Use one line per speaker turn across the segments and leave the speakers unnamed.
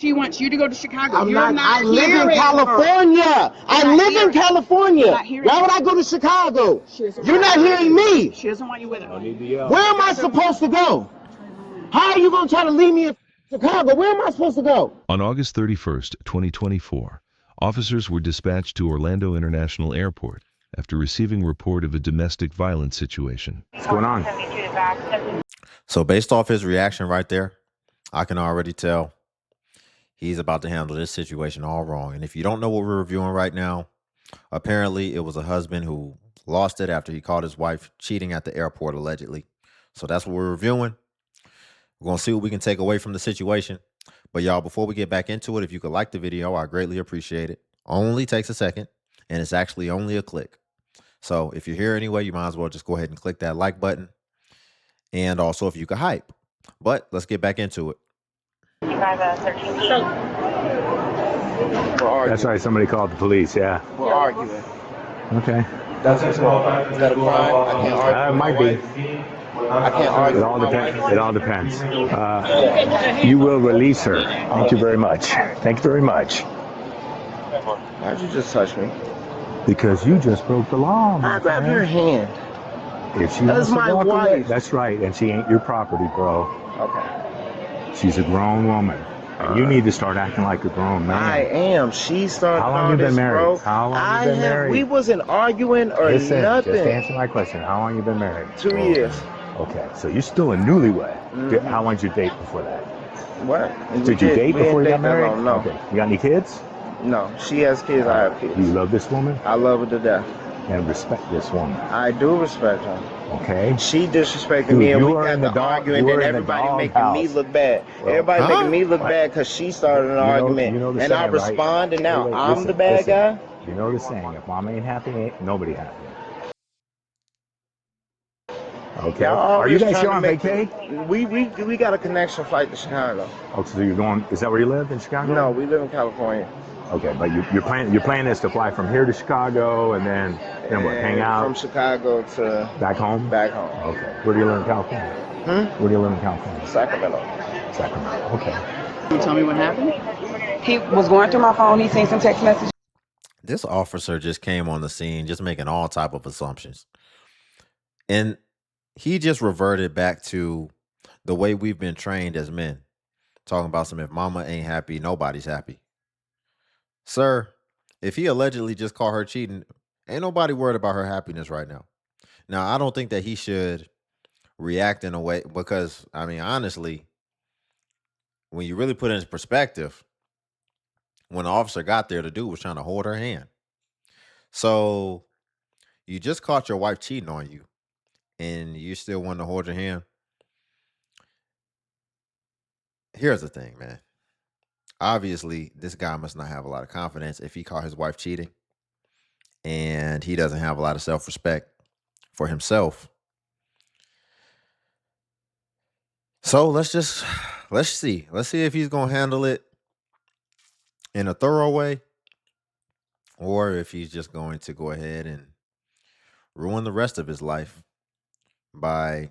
She wants you to go to Chicago.
I'm
You're
not, I
not
live in
hearing her.
California. I
not
live in
hearing-
California.
not hearing
Why would
her.
I go to Chicago?
She doesn't
You're
want
not
you.
hearing me.
She doesn't want you with her.
Where am I supposed to go? How are you going to try to leave me in Chicago? Where am I supposed to go?
On August 31st, 2024, officers were dispatched to Orlando International Airport after receiving report of a domestic violence situation.
What's going on?
So based off his reaction right there, I can already tell he's about to handle this situation all wrong. And if you don't know what we're reviewing right now, apparently it was a husband who lost it after he caught his wife cheating at the airport, allegedly. So that's what we're reviewing. We're going to see what we can take away from the situation. But y'all, before we get back into it, if you could like the video, I greatly appreciate it. Only takes a second, and it's actually only a click. So if you're here anyway, you might as well just go ahead and click that like button. And also if you could hype. But let's get back into it.
You guys 13.
That's right. Somebody called the police. Yeah.
We're arguing.
Okay.
That's what's wrong. Is that a crime? I can't argue.
It might be.
I can't argue.
It all depends. It all depends. You will release her. Thank you very much. Thank you very much.
Why'd you just touch me?
Because you just broke the law.
I grabbed your hand.
If she
That's
wants to
my
walk away,
wife.
that's right. And she ain't your property, bro.
Okay.
She's a grown woman. And you need to start acting like a grown man.
I am. She started
How long
all
you been
this,
married?
bro.
How long you been married?
We wasn't arguing or
Listen,
nothing.
just answer my question. How long you been married?
2 years.
Okay, so you're still a newlywed.
Mhm.
How long did you date before that?
What?
Did you date before you got married?
No.
Okay. You got any kids?
No. She has kids. I have kids.
You love this woman
I love her to death.
and respect this woman.
I do respect her.
Okay.
She disrespected
Dude,
me, and
you
we
are
got
in the
to
dog-
arguing,
you
and
are in the
everybody
dog
making me
house.
look bad. Everybody
Huh?
making me look bad because she started an argument,
You know the
and I
saying, right?
respond, and now
Wait,
I'm
listen,
the bad
listen.
guy.
You know the saying, if mom ain't happy, ain't nobody happy. Okay.
Y'all
Are you
always
guys
trying
here
to
on
make
vacay?
we got a connection flight to Chicago.
Oh, so you're going, is that where you live, in Chicago?
No, we live in California.
Okay, but your plan is to fly from here to Chicago and then what, hang
And
out?
from Chicago to
Back home?
back home.
Okay. Where do you live in California? Where do you live in California?
Sacramento.
Sacramento. Okay.
Can you tell me what happened? He was going through my phone. He seen some text messages.
This officer just came on the scene, just making all type of assumptions. And he just reverted back to the way we've been trained as men. Talking about if mama ain't happy, nobody's happy. Sir, if he allegedly just caught her cheating, ain't nobody worried about her happiness right now. Now, I don't think that he should react in a way because, I mean, honestly, when you really put it in perspective, when the officer got there, the dude was trying to hold her hand. So you just caught your wife cheating on you and you still want to hold your hand. Here's the thing, man. Obviously, this guy must not have a lot of confidence if he caught his wife cheating and he doesn't have a lot of self-respect for himself. So let's see. Let's see if he's going to handle it in a thorough way or if he's just going to go ahead and ruin the rest of his life by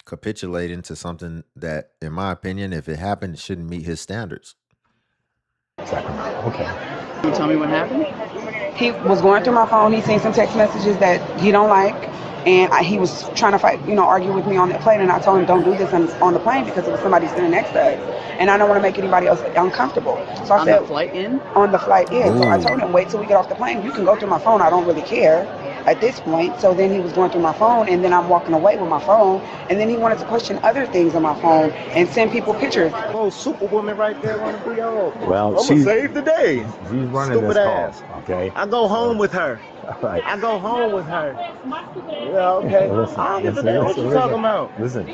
capitulating to something that, in my opinion, if it happened, it shouldn't meet his standards.
Sacramento. Okay.
Can you tell me what happened? He was going through my phone. He seen some text messages that he don't like, and he was trying to fight, argue with me on that plane. And I told him, don't do this on the plane because it was somebody sitting next to us, and I don't want to make anybody else uncomfortable. So I said, the flight in?
On the flight in. So I
Ooh.
told him, wait till we get off the plane. You can go through my phone. I don't really care at this point. So then he was going through my phone, and then I'm walking away with my phone, and then he wanted to question other things on my phone and send people pictures.
Oh, Superwoman right there want to be on.
Well,
I'm gonna
she's
save the day.
She's running
Stupid
this
ass.
call. Okay.
I go home with her.
All right.
I go home with her. Yeah, okay.
Listen,
I don't give a damn what you talking about.
Listen,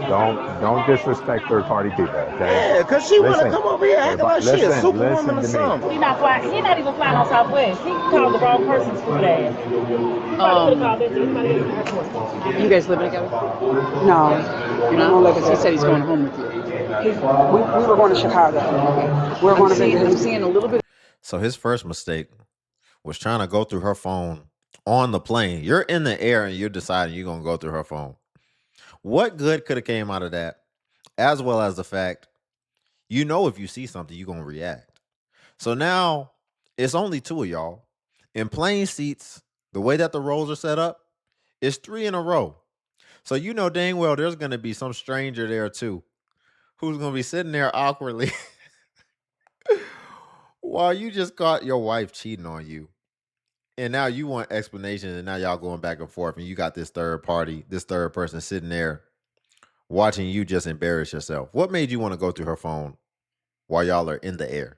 don't disrespect third party people, okay?
Yeah, cause she wanna
Listen,
come over here acting like she a
listen
superwoman
to
or
me.
something.
He not flying. He not even flying on Southwest. He called the wrong person, stupid ass.
You guys living together?
No,
You're not? Because he said he's going home with you.
we were going to Chicago. We were going to visit
I'm
his.
seeing a little bit.
So his first mistake was trying to go through her phone on the plane. You're in the air and you're deciding you're going to go through her phone. What good could have came out of that? As well as the fact You know, if you see something, you're going to react. So now it's only two of y'all. In plain seats, the way that the rows are set up, it's 3 in a row. So you know dang well there's going to be some stranger there too who's going to be sitting there awkwardly while you just caught your wife cheating on you. And now you want explanations, and now y'all going back and forth, and you got this third party, this third person sitting there watching you just embarrass yourself. What made you want to go through her phone while y'all are in the air?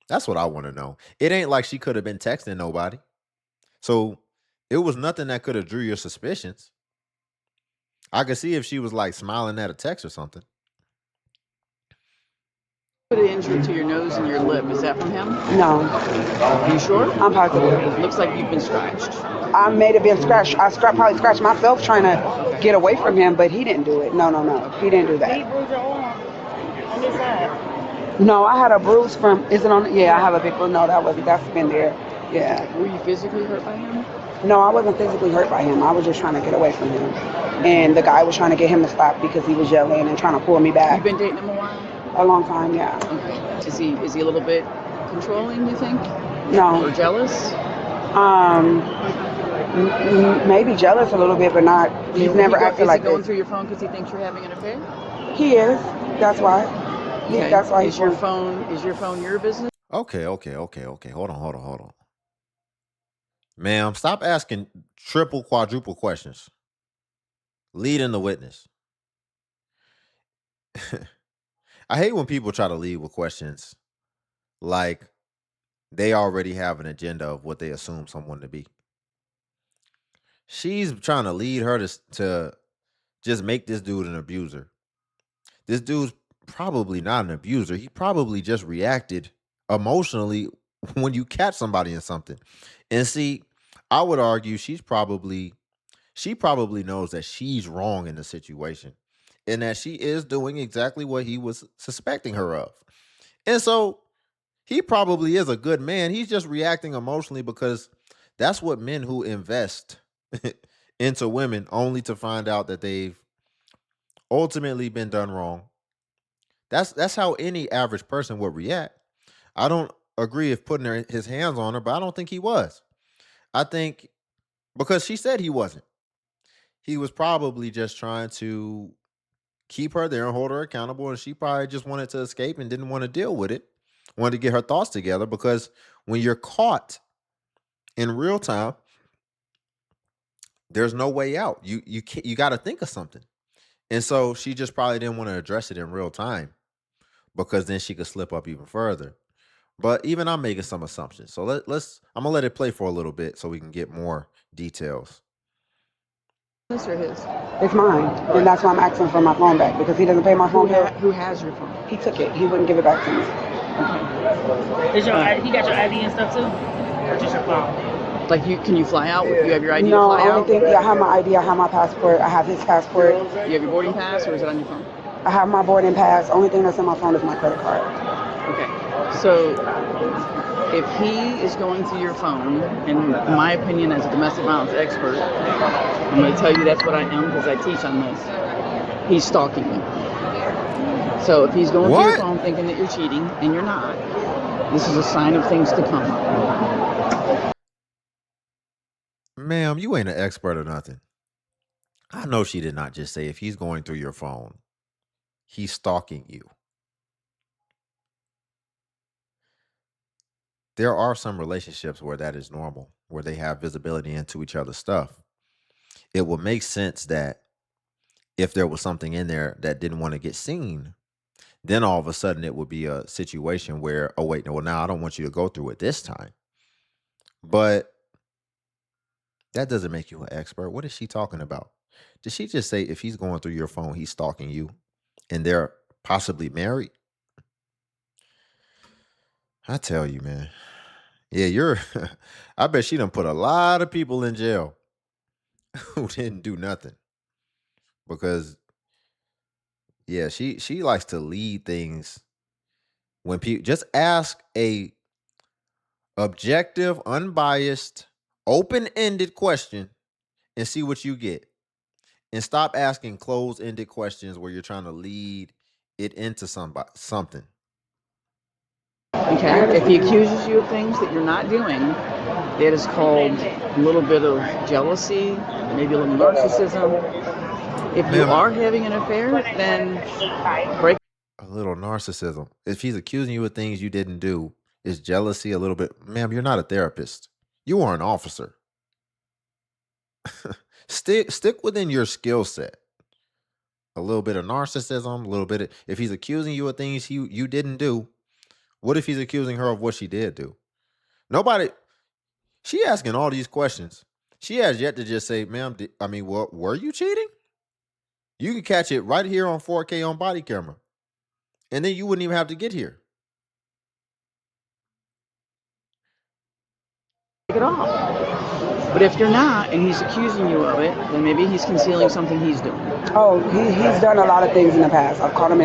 That's what I want to know. It ain't like she could have been texting nobody. So it was nothing that could have drew your suspicions. I could see if she was like smiling at a text or something.
Put an injury to your nose and your lip. Is that from him?
No,
Are you sure?
I'm positive.
It looks like you've been scratched.
I may have been scratched. Probably scratched myself trying to get away from him, but he didn't do it. No. He didn't do
Did he
that.
bruise your arm on this side?
No, I had a bruise from, is it on? Yeah, I have a big bruise. No, that's been there. Yeah.
Were you physically hurt by him?
No, I wasn't physically hurt by him. I was just trying to get away from him. And the guy was trying to get him to stop because he was yelling and trying to pull me back.
You've been dating him a while?
A long time, yeah.
Okay. Is he a little bit controlling, you think?
No.
Or jealous?
Maybe jealous a little bit, but not. He's never acted like
this. Is he going
this.
through your phone because he thinks you're having an affair?
He is. That's why.
Okay.
That's why.
Is your phone your business?
Okay. Hold on. Ma'am, stop asking triple, quadruple questions. Lead in the witness. I hate when people try to lead with questions like they already have an agenda of what they assume someone to be. She's trying to lead her to just make this dude an abuser. This dude's probably not an abuser. He probably just reacted emotionally when you catch somebody in something. And see, I would argue she probably knows that she's wrong in the situation and that she is doing exactly what he was suspecting her of. And so he probably is a good man. He's just reacting emotionally because that's what men who invest into women only to find out that they've ultimately been done wrong. That's how any average person would react. I don't agree if putting his hands on her, but I don't think he was. I think because she said he wasn't. He was probably just trying to keep her there and hold her accountable, and she probably just wanted to escape and didn't want to deal with it. Wanted to get her thoughts together because when you're caught in real time, there's no way out. You got to think of something. And so she just probably didn't want to address it in real time because then she could slip up even further. But even I'm making some assumptions. So I'm gonna let it play for a little bit so we can get more details.
This or his?
It's mine, and that's why I'm asking for my phone back because he doesn't pay my phone bill.
Who has your phone?
He took it. He wouldn't give it back to me.
He got your ID and stuff too, or just your phone?
Like can you fly out? You have your ID
No,
to fly out?
I have my ID. I have my passport. I have his passport.
You have your boarding pass, or is it on your phone?
I have my boarding pass. Only thing that's on my phone is my credit card.
Okay, so if he is going through your phone, in my opinion as a domestic violence expert, I'm going to tell you that's what I am because I teach on this. He's stalking you. So if he's going through your phone thinking that you're cheating and you're not, this is a sign of things to come.
Ma'am, you ain't an expert or nothing. I know she did not just say if he's going through your phone, he's stalking you. There are some relationships where that is normal, where they have visibility into each other's stuff. It would make sense that if there was something in there that didn't want to get seen, then all of a sudden it would be a situation where, oh, wait, no, well, now I don't want you to go through it this time. But that doesn't make you an expert. What is she talking about? Did she just say if he's going through your phone, he's stalking you and they're possibly married? I tell you, man. Yeah, I bet she done put a lot of people in jail who didn't do nothing. Because, yeah, she likes to lead things when people just ask a objective, unbiased, open-ended question and see what you get. And stop asking closed-ended questions where you're trying to lead it into something.
Okay? If he accuses you of things that you're not doing, that is called a little bit of jealousy, maybe a little narcissism. If you
Ma'am,
are having an affair, then break.
a little narcissism. If he's accusing you of things you didn't do, is jealousy a little bit? Ma'am, you're not a therapist. You are an officer. Stick within your skill set. A little bit of narcissism, a little bit of, if he's accusing you of things you didn't do, what if he's accusing her of what she did do? Nobody, she asking all these questions. She has yet to just say, ma'am, what, were you cheating? You can catch it right here on 4K on body camera. And then you wouldn't even have to get here.
It off. But if you're not, and he's accusing you of it, then maybe he's concealing something he's doing.
Oh, he's done a lot of things in the past. I've caught him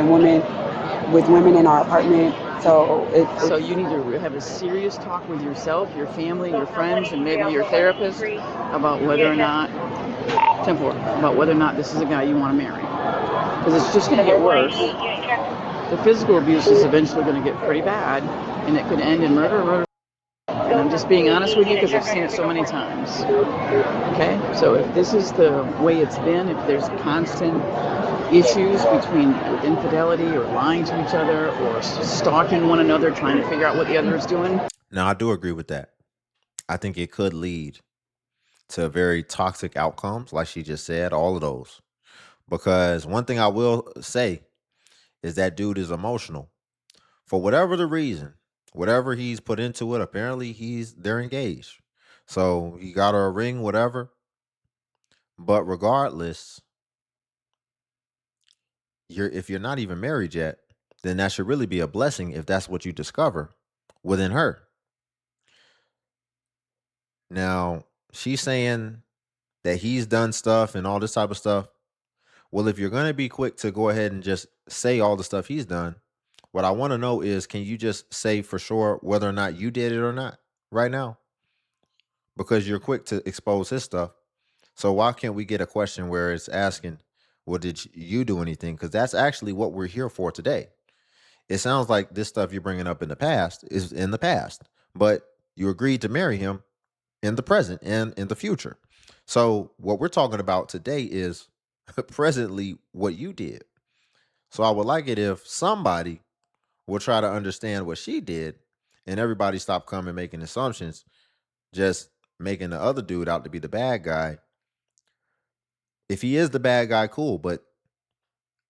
with women in our apartment.
So you need to have a serious talk with yourself, your family, your friends, and maybe your therapist about whether or not, about whether or not this is a guy you want to marry. Because it's just going to get worse. The physical abuse is eventually going to get pretty bad, and it could end in murder. And I'm just being honest with you because I've seen it so many times. Okay? So if this is the way it's been, if there's constant issues with infidelity or lying to each other or stalking one another, trying to figure out what the other is doing.
Now, I do agree with that. I think it could lead to very toxic outcomes, like she just said, all of those. Because one thing I will say is that dude is emotional. For whatever the reason, whatever he's put into it, apparently they're engaged. So he got her a ring, whatever. But regardless, if you're not even married yet, then that should really be a blessing if that's what you discover within her. Now, she's saying that he's done stuff and all this type of stuff. Well, if you're going to be quick to go ahead and just say all the stuff he's done, what I want to know is, can you just say for sure whether or not you did it or not right now? Because you're quick to expose his stuff. So why can't we get a question where it's asking, well, did you do anything? Because that's actually what we're here for today. It sounds like this stuff you're bringing up in the past is in the past, but you agreed to marry him in the present and in the future. So what we're talking about today is presently what you did. So I would like it if somebody will try to understand what she did and everybody stop coming making assumptions, just making the other dude out to be the bad guy. If he is the bad guy, cool, but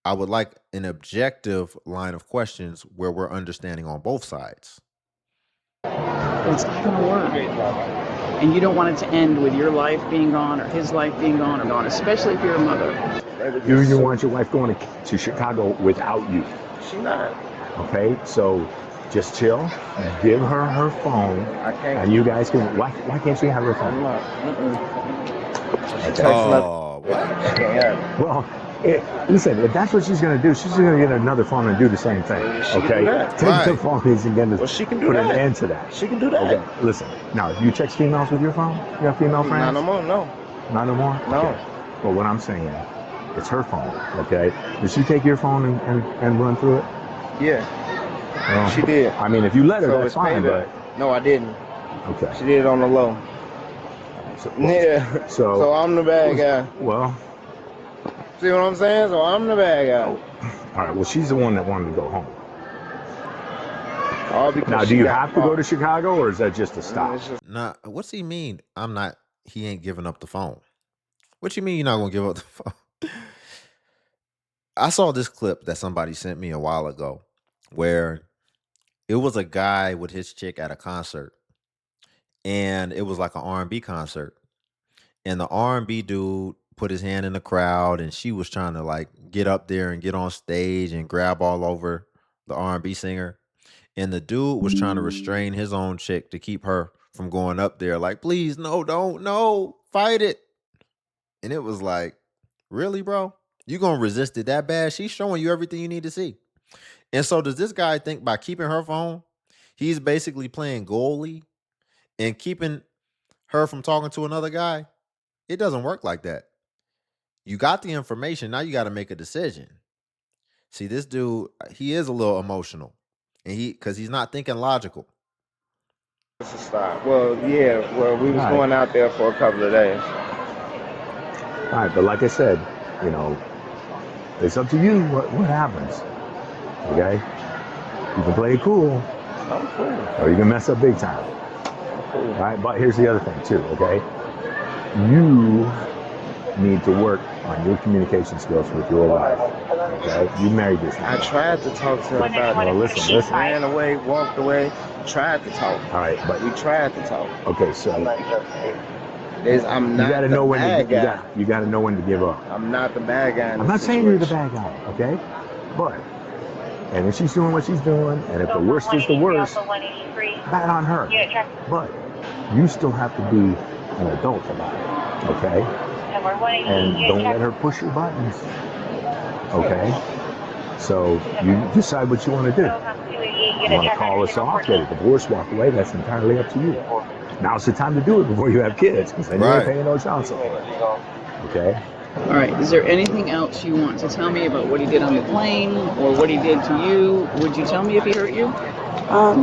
I would like an objective line of questions where we're understanding on both sides.
It's not going to work. And you don't want it to end with your life being gone or his life being gone or gone, especially if you're a mother.
Do you want your wife going to Chicago without you?
She not.
Okay, so just chill, give her her phone,
I can't.
and you guys can. Why can't she have her phone?
Oh, what?
Well, listen, if that's what she's going to do, she's going to get another phone and do the same thing. Okay, take the phone and get
she can do
put
that.
an end to that.
She can do that.
Okay, listen. Now, do you text females with your phone? You have female friends?
Not no more. No.
Not no more.
No.
Okay. But what I'm saying, it's her phone. Okay. Did she take your phone and run through it?
Yeah.
Well,
she did.
I mean, if you let her,
So
that's
it's
fine.
payback. No, I didn't.
Okay.
She did it on the low.
So,
Yeah.
So
So I'm the bad guy.
Well.
See what I'm saying? So I'm the bad guy.
All right. Well, she's the one that wanted to go home.
All because
Now, do
she
you
got
have to go to Chicago, or is that just a stop?
It's just-
Nah, what's he mean? He ain't giving up the phone. What you mean you're not gonna give up the phone? I saw this clip that somebody sent me a while ago where it was a guy with his chick at a concert, and it was like an R&B concert, and the R&B dude put his hand in the crowd, and she was trying to like get up there and get on stage and grab all over the R&B singer, and the dude was trying to restrain his own chick to keep her from going up there, like, please, no, don't, no, fight it. And it was like, really, bro? You gonna resist it that bad? She's showing you everything you need to see. And so does this guy think by keeping her phone, he's basically playing goalie and keeping her from talking to another guy? It doesn't work like that. You got the information. Now you got to make a decision. See, this dude, he is a little emotional, and because he's not thinking logical.
It's a stop. Well, yeah. Well, we was
All
going
right.
out there for a couple of days.
All right, but like I said, you know, it's up to you what happens. Okay? You can play it cool,
I'm cool.
or you can mess up big time.
Cool.
All right, but here's the other thing too. Okay, you need to work on your communication skills with your wife. Okay, you married this
I
man.
tried to talk to her about
Well,
it.
listen.
She ran away, walked away. Tried to talk.
All right, but
We tried to talk.
okay, so
I'm
you
not
got to
the
know when
bad guy.
you got to know when to give up.
I'm not the bad guy in
I'm
this
not saying you're the
situation.
bad guy. Okay, but and if she's doing what she's doing, and if the worst is the worst, bad on her. But you still have to be an adult about it. Okay, and don't let her push your buttons. Okay, so you decide what you want to do. You want to call us off, get a divorce, walk away, that's entirely up to you. Now's the time to do it before you have kids, because then you ain't
Right.
paying no child support. Okay?
All right. Is there anything else you want to tell me about what he did on the plane or what he did to you? Would you tell me if he hurt you?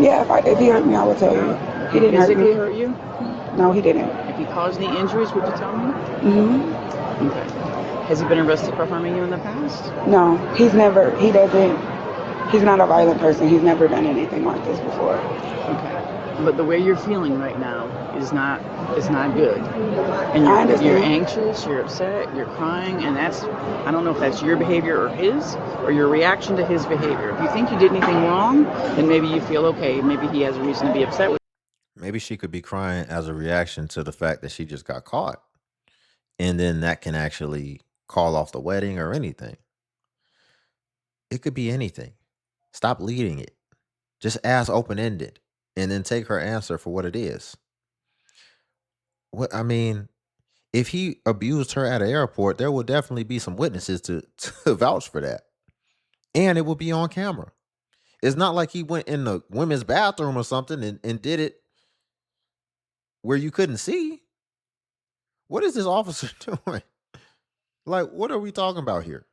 Yeah, if he hurt me, I will tell you. He didn't hurt
Physically
me.
hurt you?
No, he didn't.
If he caused any injuries, would you tell me?
Hmm.
Okay. Has he been arrested for harming you in the past?
No, he's not a violent person. He's never done anything like this before.
Okay. But the way you're feeling right now is not good. And
I
you're
understand.
anxious, you're upset, you're crying, and I don't know if that's your behavior or his, or your reaction to his behavior. If you think you did anything wrong, then maybe you feel okay. Maybe he has a reason to be upset with
Maybe she could be crying as a reaction to the fact that she just got caught. And then that can actually call off the wedding or anything. It could be anything. Stop leading it. Just ask open ended and then take her answer for what it is. What I mean, if he abused her at an airport, there will definitely be some witnesses to, to vouch for that. And it will be on camera. It's not like he went in the women's bathroom or something and did it where you couldn't see. What is this officer doing? Like, what are we talking about here?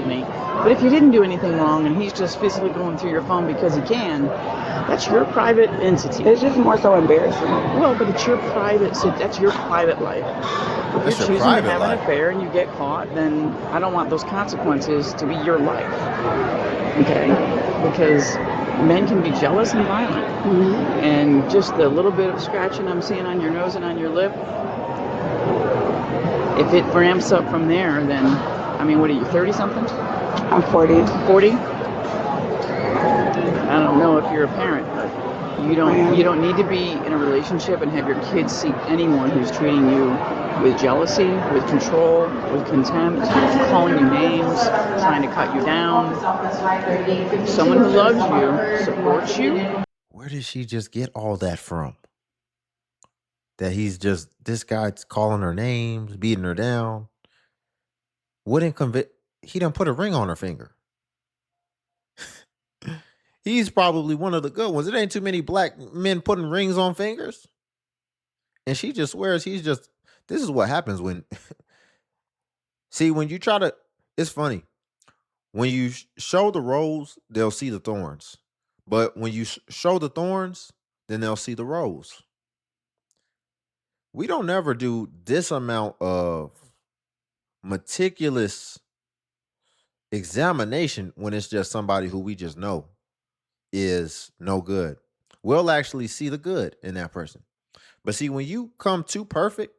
me. But if you didn't do anything wrong and he's just physically going through your phone because he can, that's your private entity.
It's just more so embarrassing.
Well, but it's your private, so that's your private life. If
That's
you're
your
choosing to
private
have an
life.
affair and you get caught, then I don't want those consequences to be your life. Okay? Because men can be jealous and violent. And just the little bit of scratching I'm seeing on your nose and on your lip, if it ramps up from there, then, I mean, what are you, 30 something?
I'm 40.
40? I don't know if you're a parent, but you don't need to be in a relationship and have your kids see anyone who's treating you with jealousy, with control, with contempt, calling you names, trying to cut you down. Someone who loves you, supports you.
Where did she just get all that from? That this guy's calling her names, beating her down. Wouldn't convict. He done put a ring on her finger. He's probably one of the good ones. It ain't too many black men putting rings on fingers. And she just swears this is what happens when, see, when you try to, it's funny. When you show the rose, they'll see the thorns. But when you show the thorns, then they'll see the rose. We don't never do this amount of meticulous examination when it's just somebody who we just know is no good. We'll actually see the good in that person. But see, when you come too perfect,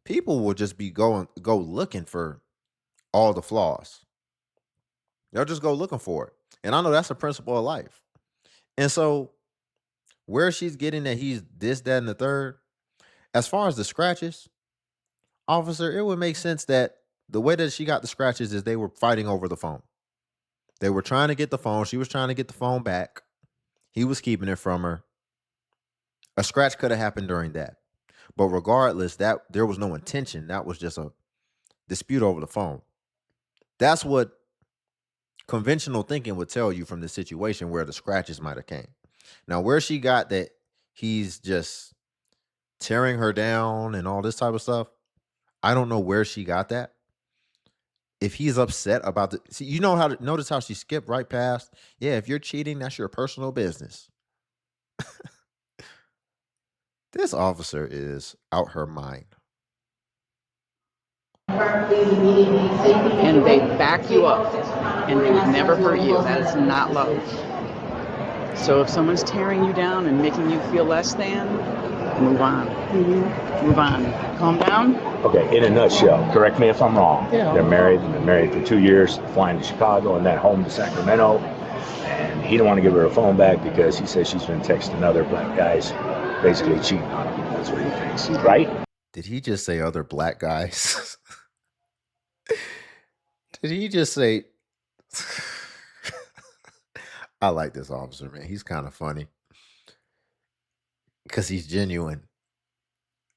people will just go looking for all the flaws. They'll just go looking for it. And I know that's a principle of life. And so where she's getting that he's this, that, and the third, as far as the scratches, officer, it would make sense that the way that she got the scratches is they were fighting over the phone. They were trying to get the phone. She was trying to get the phone back. He was keeping it from her. A scratch could have happened during that. But regardless, that there was no intention. That was just a dispute over the phone. That's what conventional thinking would tell you from the situation where the scratches might have came. Now, where she got that he's just tearing her down and all this type of stuff, I don't know where she got that. if he's upset about the, see, you know how to notice how she skipped right past. Yeah, if you're cheating, that's your personal business. This officer is out her mind.
And they back you up, and they would never hurt you. That is not love. So if someone's tearing you down and making you feel less than, move on. Move on. Calm down.
Okay, in a nutshell, correct me if I'm wrong. Yeah. They're married for 2 years, flying to Chicago and then home to Sacramento. And he don't want to give her a phone back because he says she's been texting other black guys, basically cheating on him. That's what he thinks, right?
Did he just say other black guys? Did he just say... I like this officer, man. He's kind of funny. Because he's genuine.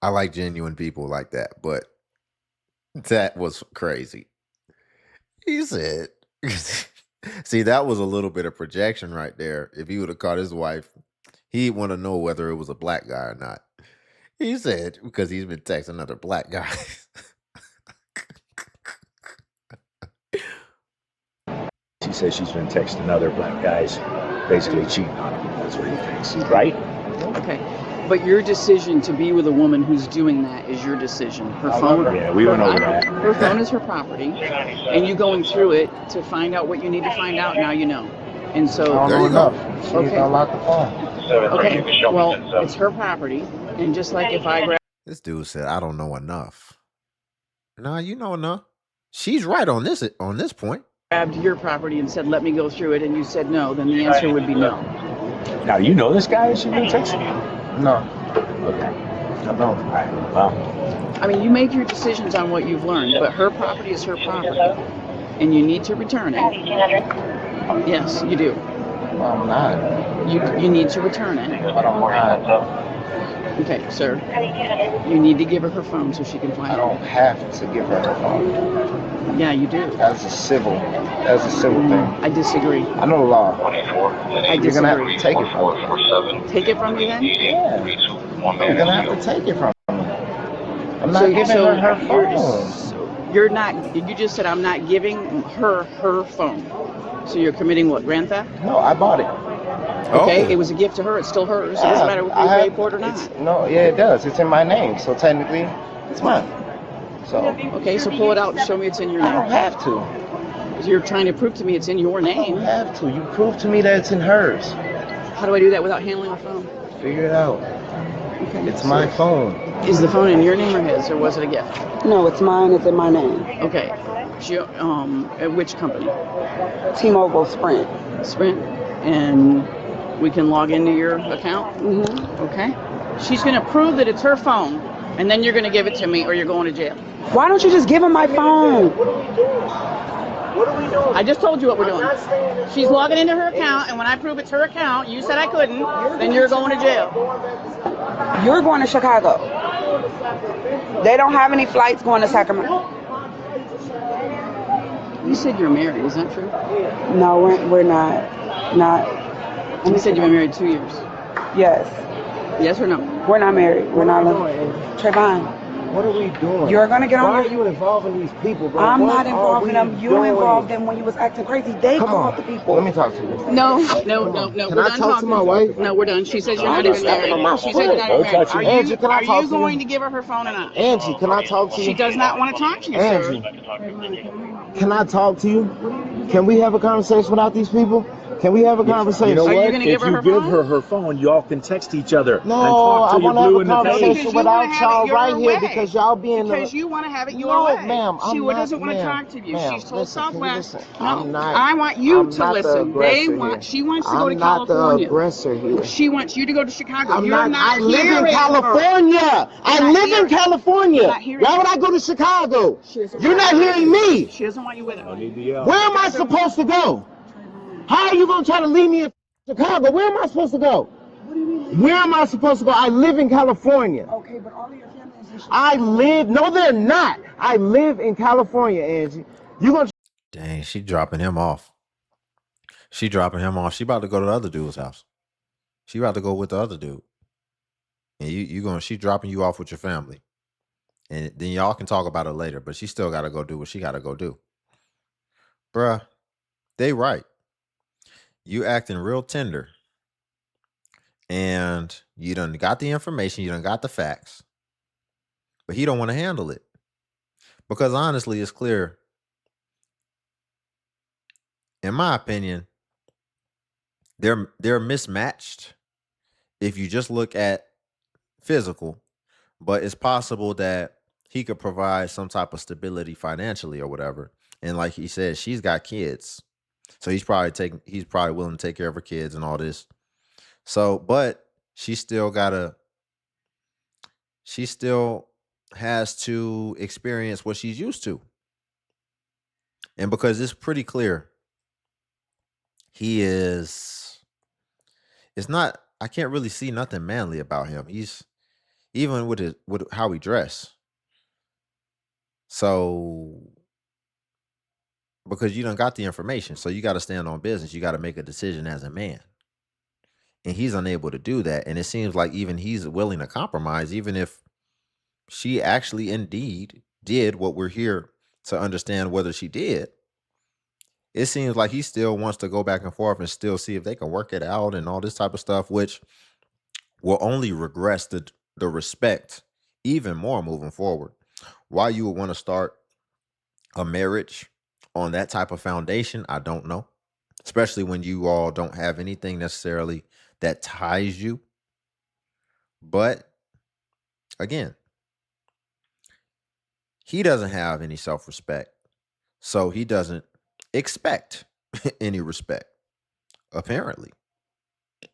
I like genuine people like that, but that was crazy. He said... See, that was a little bit of projection right there. If he would have caught his wife, he'd want to know whether it was a black guy or not. He said, because he's been texting other black guys.
She says she's been texting other black guys, basically cheating on him. That's what he thinks, right?
Okay. But your decision to be with a woman who's doing that is your decision. Her phone.
Yeah, we went over that.
Her phone is her property, and you going through it to find out what you need to find out. Now you know, and so
I don't know enough. She needs to unlock the phone.
Okay, well, it's her property, and just like if I grab.
This dude said, "I don't know enough." Nah, you know enough. She's right on this point.
Grabbed your property and said, "Let me go through it," and you said no, then the answer would be no.
Now you know this guy. She's been texting you.
No.
Okay.
I don't.
All right. Well,
I mean, you make your decisions on what you've learned, but her property is her property, and you need to return it. Yes, you do.
No, I'm not.
You need to return it.
But I'm not.
Okay, sir. You need to give her her phone so she can find
I don't have to give her her phone.
Yeah, you do.
As a civil thing.
I disagree.
I know the law.
I
You're gonna have
disagree.
to take it from me.
Take it from me then?
Yeah. You're gonna have to take it from me. I'm not giving her her phone.
You're not. You just said I'm not giving her her phone. So you're committing what? Grand theft?
No, I bought it.
Okay, it was a gift to her. It's still hers. It doesn't matter if you pay for it or not.
No, yeah, it does. It's in my name, so technically, it's mine. So.
Okay, so pull it out and show me it's in your name.
I don't have to.
You're trying to prove to me it's in your name.
I don't have to. You prove to me that it's in hers.
How do I do that without handling her phone?
Figure it out.
Okay.
It's my phone.
Is the phone in your name or his, or was it a gift?
No, it's mine. It's in my name.
Okay. At which company?
T-Mobile Sprint.
Sprint. And we can log into your account?
Mm-hmm.
Okay. She's going to prove that it's her phone, and then you're going to give it to me, or you're going to jail.
Why don't you just give him my phone?
What are we doing?
I just told you what we're doing. She's logging into her account, and when I prove it's her account, you said I couldn't, then you're going to jail.
You're going to Chicago. They don't have any flights going to Sacramento.
You said you're married, is that true?
No, we're not.
You said you've been married 2 years.
Yes.
Yes or no?
We're not married. We're not living. Trayvon.
What are we doing?
You're gonna get on.
Why are you involving these people, bro?
I'm not involving them. You involved them when you was acting crazy. They called the people.
Let me talk to you.
No.
Can I talk to my wife?
No, we're done. She says you're not even married. She says you're not even married.
Angie, can I talk to you?
Are you going to give her her phone or not?
Angie, can I talk to you?
She does not want to talk to you,
Angie,
sir.
can I talk to you? Can we have a conversation without these people? Can we have a conversation?
You know
Are
what?
you gonna
If
give her
you
her
give
phone?
her her phone, y'all can text each other and
No,
talk
I
till you're
want to have
blue
a
in the face.
conversation without y'all right here
way.
because y'all being
Because you want to have it your
No,
way.
ma'am,
She
I'm not,
doesn't want to
ma'am,
talk to you.
ma'am,
She's told
listen, can you
Southwest.
listen?
No,
I'm not-
I want you
I'm
to
not the
listen.
aggressor here.
She wants to go to
I'm not the
California.
aggressor here.
She wants you to go to Chicago.
I'm
You're not
I live in
hearing her.
California. I
not
live in
hearing-
California.
not hearing
Why would
her.
I go to Chicago?
She doesn't
You're
want
not
you.
hearing me.
She doesn't want you with her.
Where am I supposed to go? How are you going to try to leave me in Chicago? Where am I supposed to go? Where am I supposed to go? I live in California.
Okay, but all of your family is
no, they're not. I live in California, Angie. You going to
Dang, she dropping him off. She dropping him off. She about to go to the other dude's house. She about to go with the other dude. And she dropping you off with your family. And then y'all can talk about it later, but she still got to go do what she got to go do. Bruh, they right. You acting real tender, and you done got the information, you done got the facts, but he don't want to handle it. Because honestly, it's clear, in my opinion, they're mismatched if you just look at physical, but it's possible that he could provide some type of stability financially or whatever. And like he said, she's got kids. So he's probably willing to take care of her kids and all this. So, but she still has to experience what she's used to. And because it's pretty clear, he is it's not I can't really see nothing manly about him. He's even with how he dress. So because you done got the information, so you got to stand on business. You got to make a decision as a man. And he's unable to do that. And it seems like even he's willing to compromise, even if she actually indeed did what we're here to understand whether she did. It seems like he still wants to go back and forth and still see if they can work it out and all this type of stuff, which will only regress the respect even more moving forward. Why you would want to start a marriage on that type of foundation, I don't know. Especially when you all don't have anything necessarily that ties you. But again, he doesn't have any self-respect. So he doesn't expect any respect, apparently.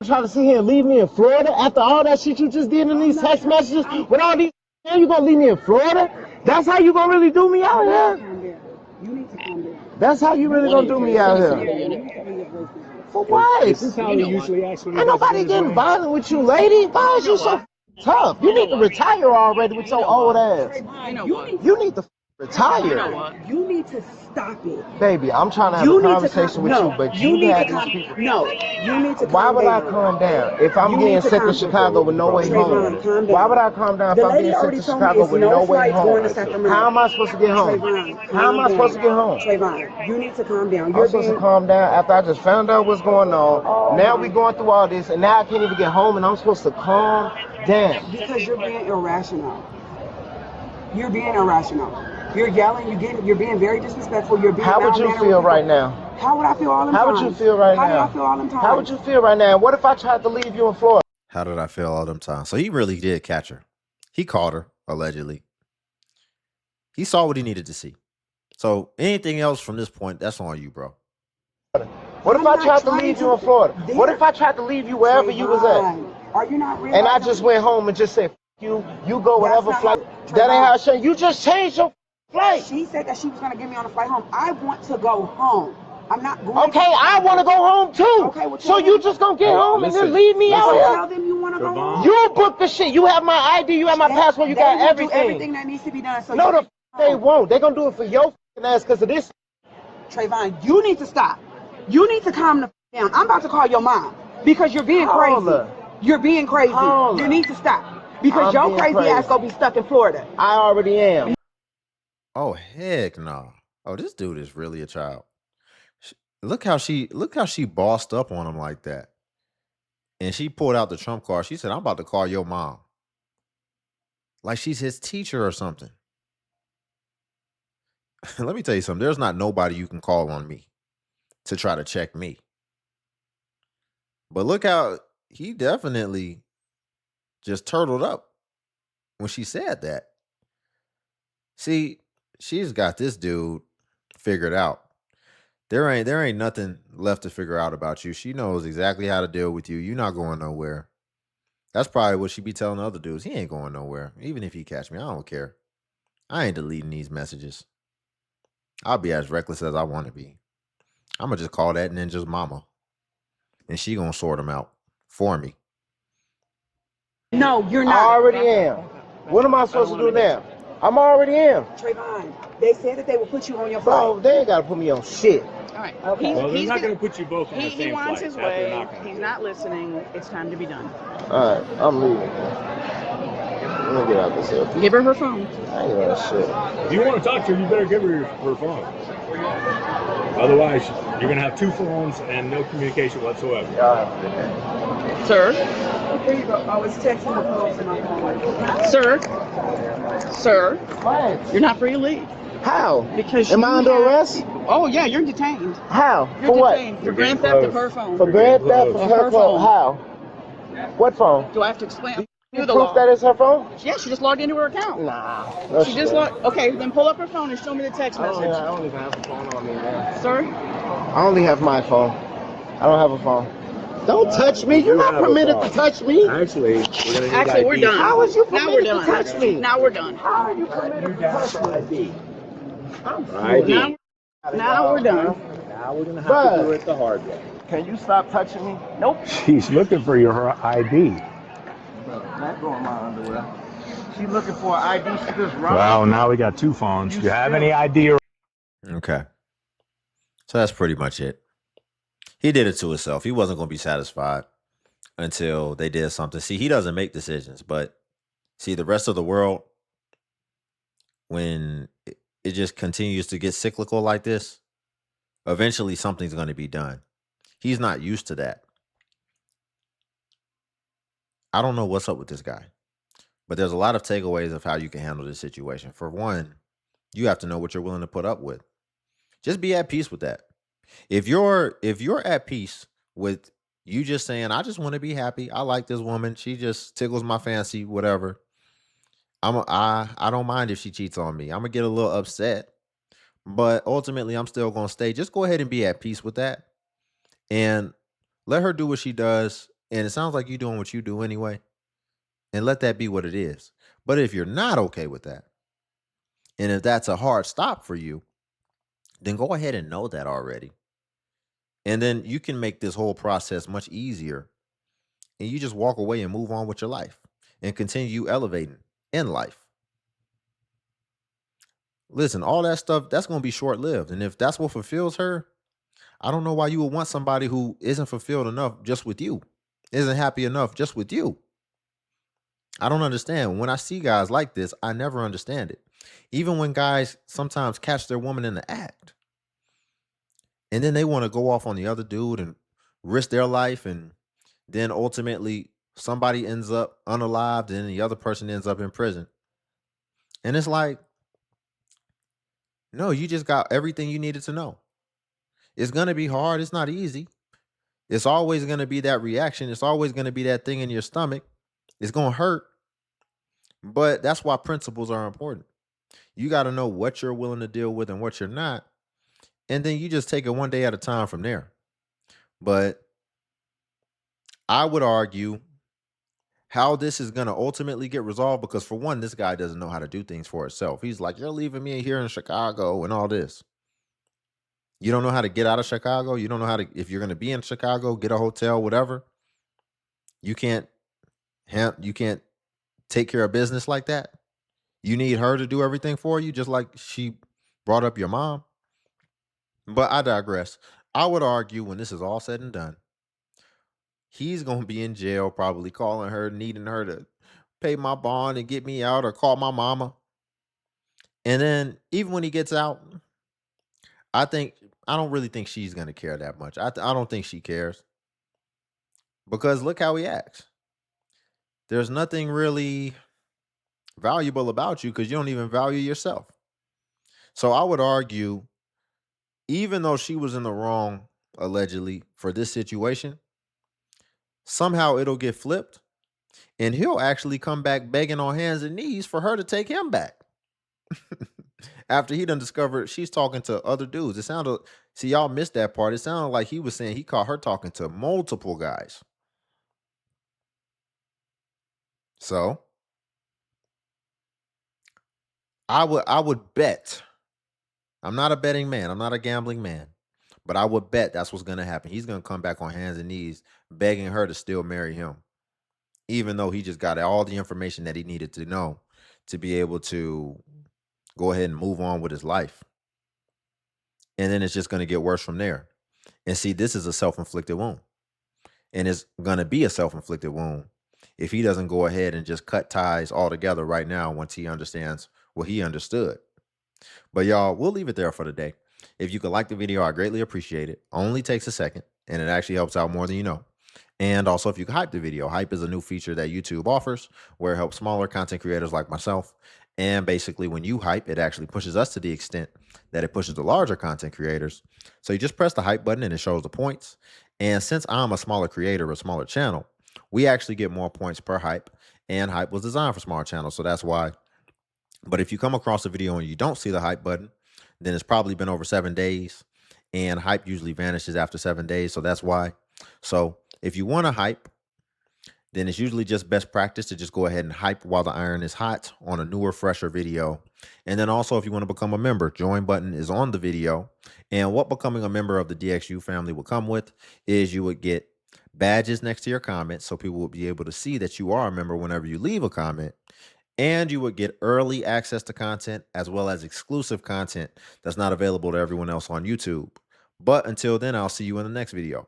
Try to sit here and leave me in Florida after all that shit you just did in these text messages with all these. You gonna leave me in Florida? That's how you gonna really do me out here?
You need to calm down.
That's how you really gonna do me out here? For what?
This is how he usually acts when he
Ain't
doesn't
nobody
get his
getting
way.
violent with you, lady. Why is you so tough? You need to retire already with your old ass.
You know what?
You need to
You know
retire.
what?
You need to stop it.
Baby, I'm trying to have
You
a
need to
conversation with you, but
you
you
need to
had these
calm.
people.
No, you need to
Why
calm
would I
down.
calm down if I'm
You
getting
need to
sent to
calm.
Chicago with no way
Trayvon,
home?
calm
Why
down.
would I calm down if
The
I'm
lady
being sent
already
to
told me
Chicago
it's
with
no
no way
flights going to
home?
Sacramento.
How am I supposed to get home?
Trayvon,
How am
calm
I supposed
down.
to get home?
Trayvon, you need to calm down.
I'm
You're
supposed to
being
calm down after I just found out what's going on. Now we going through all this, and now I can't even get home, and I'm supposed to calm down.
because you're being irrational. You're being irrational. You're yelling. You're being very disrespectful. You're being
How would you
malmannered with
feel
people.
right now?
How would I feel all them
How
times?
would you feel right
How did I
now?
feel all them times?
How would you feel right now? What if I tried to leave you in Florida?
How did I feel all them times? So he really did catch her. He caught her, allegedly. He saw what he needed to see. So anything else from this point, that's on you, bro.
What if
I'm
I
not
tried to
trying
leave you in Florida? What if I tried to leave you wherever you was at?
Trayvon, are you not realizing?
And I just went home and just said, you go
That's
whatever
not
flight.
how.
That ain't how
Trayvon,
it should. You just changed your flight.
she said that she was going to get me on a flight home. I want to go home. I'm not going.
Okay, I want to go home too.
Okay, well,
so
tell
you
them.
just gonna get home and then
Listen,
leave me out
So
here?
tell them you want to go
Trayvon.
home.
You booked the shit. You have my ID. You have my passport. You got
They will do
everything.
everything that needs to be done. So
No,
you can
they won't. They're gonna do it for your ass because of this.
Trayvon, you need to stop. You need to calm the down. I'm about to call your mom because you're being
Call
crazy.
her.
You're being crazy.
Call her.
You need to stop because
I'm
your
being
crazy ass
crazy.
gonna be stuck in Florida.
I already am.
Oh heck no. Oh, this dude is really a child. Look how she bossed up on him like that. And she pulled out the trump card. She said, I'm about to call your mom. Like she's his teacher or something. Let me tell you something. There's not nobody you can call on me to try to check me. But look how he definitely just turtled up when she said that. See, she's got this dude figured out. There ain't nothing left to figure out about you. She knows exactly how to deal with you. You're not going nowhere. That's probably what she be telling the other dudes. He ain't going nowhere. Even if he catch me, I don't care. I ain't deleting these messages. I'll be as reckless as I want to be. I'm going to just call that ninja's mama. And she going to sort them out for me.
No, you're not.
I already am. What am I supposed to do now? I'm already am.
Trayvon, they said that they will put you on your
Bro,
flight.
they ain't gotta put me on shit.
All right.
Okay.
Well, they're not going to put you both on the
He
same
wants
flight.
his
That they're
way.
not going to
He's
do.
not listening. It's time to be done.
Alright, I'm leaving. Let me get out this here.
Give her her phone.
I ain't gonna shit.
If you want to talk to her, you better give her her phone. Otherwise, you're gonna have 2 phones and no communication whatsoever.
Sir,
There you go. I was texting the clothes in my phone.
sir,
What?
you're not free to leave
How?
because
Am
you
I under
have-
arrest?
Oh yeah, you're detained.
How?
You're
For what?
detained for
You're
grand
getting
theft of
close.
her phone.
For grand theft
close.
of
Of
her
her
phone.
phone.
How? What phone?
Do I have to explain
You
you the
proof
law?
that it's her phone?
Yeah, she just logged into her account.
Nah. No,
She just logged. Okay, then pull up her phone and show me the text
I
message,
don't even have a phone on me, man.
sir.
I only have my phone. I don't have a phone. Don't touch me. You're
You
not
have a
permitted to
phone.
touch me.
Actually, we're gonna need
Actually, we're
ID.
done.
How is you
Now we're
permitted to
done.
touch me?
Now we're done.
How are you permitted to touch me?
ID.
Now, now we're done.
Now we're gonna have to do it the hard way.
Can you stop touching me?
Nope.
She's looking for your ID.
Not going my underwear. She's looking for an ID. She just run.
Well, now we got 2 phones. Do you have any ID?
Okay. So that's pretty much it. He did it to himself. He wasn't going to be satisfied until they did something. See, he doesn't make decisions, but see, the rest of the world, when it just continues to get cyclical like this, eventually something's going to be done. He's not used to that. I don't know what's up with this guy, but there's a lot of takeaways of how you can handle this situation. For one, you have to know what you're willing to put up with. Just be at peace with that. If you're at peace with you just saying, I just want to be happy. I like this woman. She just tickles my fancy, whatever. I don't mind if she cheats on me. I'm gonna get a little upset, but ultimately I'm still gonna stay. Just go ahead and be at peace with that and let her do what she does. And it sounds like you're doing what you do anyway. And let that be what it is. But if you're not okay with that, and if that's a hard stop for you, then go ahead and know that already. And then you can make this whole process much easier. And you just walk away and move on with your life and continue elevating in life. Listen, all that stuff, that's going to be short lived. And if that's what fulfills her, I don't know why you would want somebody who isn't fulfilled enough just with you, isn't happy enough just with you. I don't understand. When I see guys like this, I never understand it. Even when guys sometimes catch their woman in the act and then they want to go off on the other dude and risk their life, and then ultimately somebody ends up unalived and the other person ends up in prison. And it's like, no, you just got everything you needed to know. It's going to be hard. It's not easy. It's always going to be that reaction. It's always going to be that thing in your stomach. It's going to hurt. But that's why principles are important. You got to know what you're willing to deal with and what you're not. And then you just take it one day at a time from there. But I would argue how this is going to ultimately get resolved, because for one, this guy doesn't know how to do things for himself. He's like, you're leaving me here in Chicago and all this. You don't know how to get out of Chicago. You don't know how to, if you're going to be in Chicago, get a hotel, whatever. You can't take care of business like that. You need her to do everything for you, just like she brought up your mom. But I digress. I would argue when this is all said and done, he's going to be in jail, probably calling her, needing her to pay my bond and get me out, or call my mama. And then even when he gets out, I don't really think she's going to care that much. I don't think she cares, because look how he acts. There's nothing really valuable about you because you don't even value yourself. So I would argue, even though she was in the wrong, allegedly, for this situation, somehow it'll get flipped and he'll actually come back begging on hands and knees for her to take him back. After he done discovered she's talking to other dudes. It sounded, see, y'all missed that part. It sounded like he was saying he caught her talking to multiple guys. So I would bet. I'm not a betting man. I'm not a gambling man. But I would bet that's what's going to happen. He's going to come back on hands and knees begging her to still marry him, even though he just got all the information that he needed to know to be able to go ahead and move on with his life. And then it's just going to get worse from there. And see, this is a self-inflicted wound. And it's going to be a self-inflicted wound if he doesn't go ahead and just cut ties altogether right now once he understands what he understood. But y'all, we'll leave it there for today. If you could like the video, I greatly appreciate it. Only takes a second, and it actually helps out more than you know. And also, if you could hype the video, hype is a new feature that YouTube offers where it helps smaller content creators like myself. And basically, when you hype, it actually pushes us to the extent that it pushes the larger content creators. So you just press the hype button and it shows the points. And since I'm a smaller creator, a smaller channel, we actually get more points per hype. And hype was designed for smaller channels, so that's why. But if you come across a video and you don't see the hype button, then it's probably been over 7 days. And hype usually vanishes after 7 days, so that's why. So if you want to hype, then it's usually just best practice to just go ahead and hype while the iron is hot on a newer, fresher video. And then also, if you want to become a member, join button is on the video. And what becoming a member of the DXU family will come with is you would get badges next to your comments, so people will be able to see that you are a member whenever you leave a comment. And you would get early access to content as well as exclusive content that's not available to everyone else on YouTube. But until then, I'll see you in the next video.